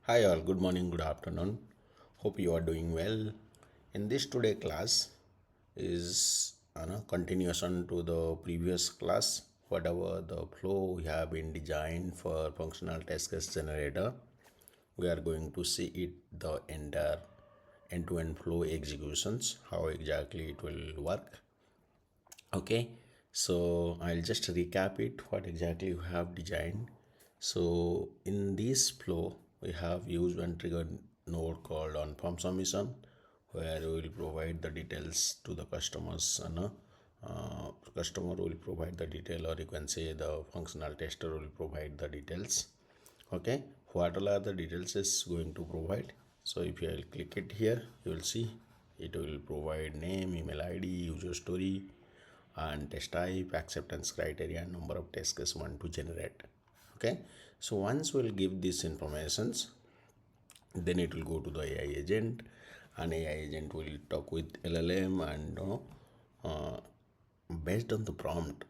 Hi all, good morning, good afternoon. Hope you are doing well. In this today class is continuation to the previous class. Whatever the flow we have been designed for functional test case generator, we are going to see it the entire end-to-end flow executions, how exactly it will work. Okay, so I'll just recap it what exactly you have designed. So in this flow we have used one trigger node called on form submission, where we will provide the details to the customers, customer will provide the detail, or you can say the functional tester will provide the details. Okay, what all are the details is going to provide. So if you will click it here, you will see it will provide name, email id, user story, and test type, acceptance criteria, and number of test cases want to generate. Okay, so once we'll give these informations, then it will go to the AI agent, and AI agent will talk with LLM, and uh, based on the prompt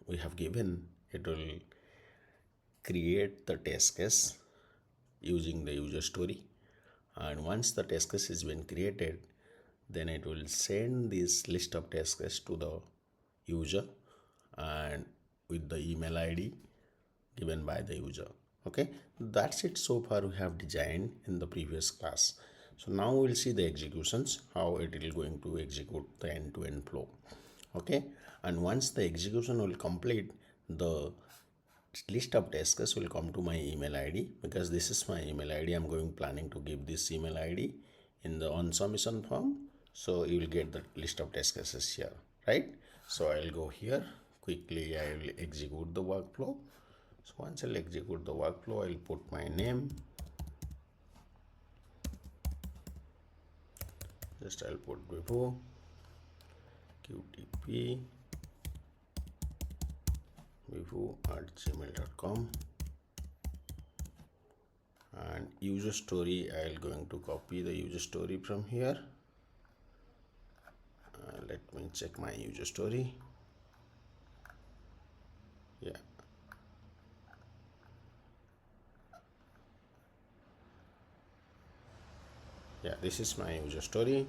we have given, it will create the test case using the user story. And once the test case has been created, then it will send this list of test cases to the user, and with the email id given by the user. Okay, that's it. So far we have designed in the previous class. So now we'll see the executions, how it will going to execute the end-to-end flow. Okay, and once the execution will complete, the list of tasks will come to my email id, because this is my email id. I'm going planning to give this email id in the on submission form. So you will get the list of tasks here, right? So I'll go here quickly. I will execute the workflow. So once I'll execute the workflow, I'll put my name. Just I'll put before qtp before@gmail.com, and user story, I'll going to copy the user story from here. Let me check my user story. Yeah, this is my user story.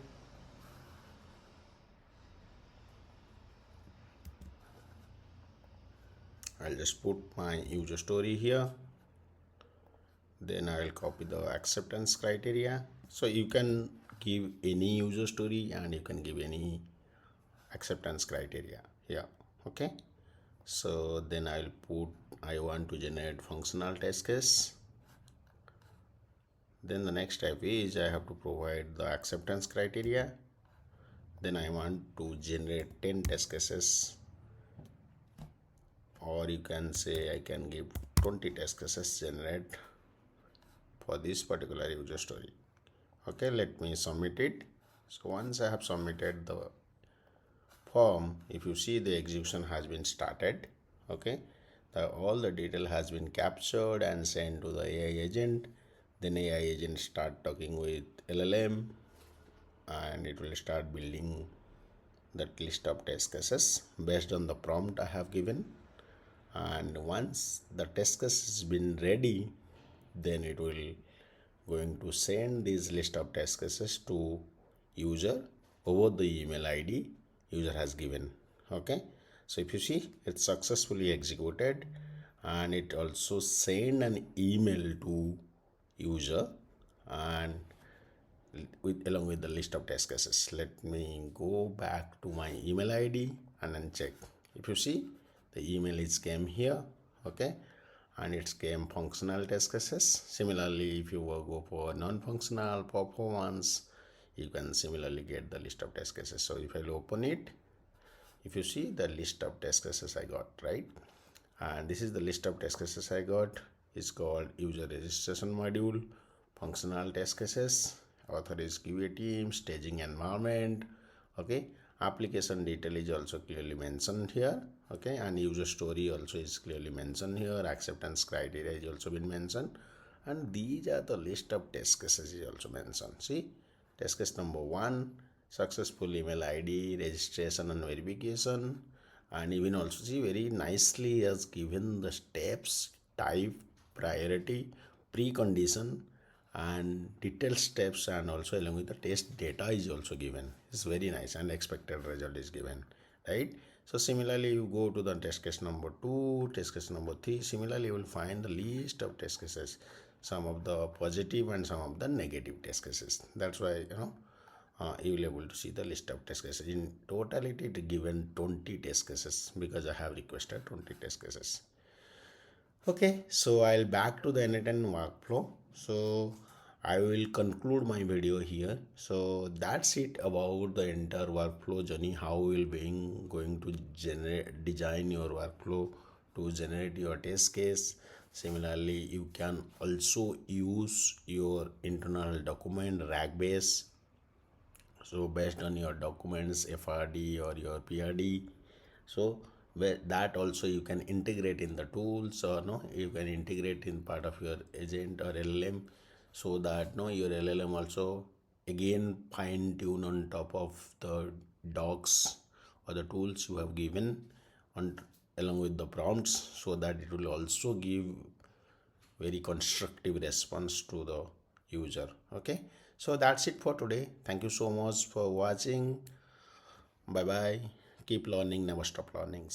I'll just put my user story here. Then I will copy the acceptance criteria. So you can give any user story, and you can give any acceptance criteria. Yeah, okay. So then I'll put, I want to generate functional test case. Then the next step is I have to provide the acceptance criteria. Then I want to generate 10 test cases, or you can say I can give 20 test cases generate for this particular user story. Okay, let me submit it. So once I have submitted the form, if you see, the execution has been started. Okay, all the detail has been captured and sent to the AI agent. Then AI agent start talking with LLM, and it will start building that list of test cases based on the prompt I have given. And once the test case has been ready, then it will going to send this list of test cases to user over the email id user has given. Okay, so if you see, it's successfully executed, and it also send an email to user, and along with the list of test cases. Let me go back to my email id and then check. If you see, the email is came here. Okay, and it's came functional test cases. Similarly, if you will go for non-functional performance, you can similarly get the list of test cases. So if I'll open it, if you see the list of test cases I got, right? And this is the list of test cases I got. It's called user registration module, functional test cases, author is QA team, staging environment. Okay, application detail is also clearly mentioned here. Okay, and user story also is clearly mentioned here. Acceptance criteria is also been mentioned, and these are the list of test cases is also mentioned. See, test case number 1, successful email id, registration and verification. And even also see, very nicely has given the steps, type, priority, precondition, and detailed steps, and also along with the test data is also given. It's very nice, and expected result is given, right? So similarly, you go to the test case number 2, test case number 3. Similarly, you will find the list of test cases, some of the positive and some of the negative test cases. That's why, you will be able to see the list of test cases. In totality, it given 20 test cases because I have requested 20 test cases. Okay, so I'll back to the N10 workflow. So I will conclude my video here. So that's it about the entire workflow journey, how we'll be going to generate design your workflow to generate your test case. Similarly, you can also use your internal document Ragbase, so based on your documents FRD or your PRD. So where that also you can integrate in the tools, or no, you can integrate in part of your agent or LLM, so that no, your LLM also again fine tune on top of the docs or the tools you have given on along with the prompts, so that it will also give very constructive response to the user. Okay, so that's it for today. Thank you so much for watching. Bye bye. Keep learning, never stop learning.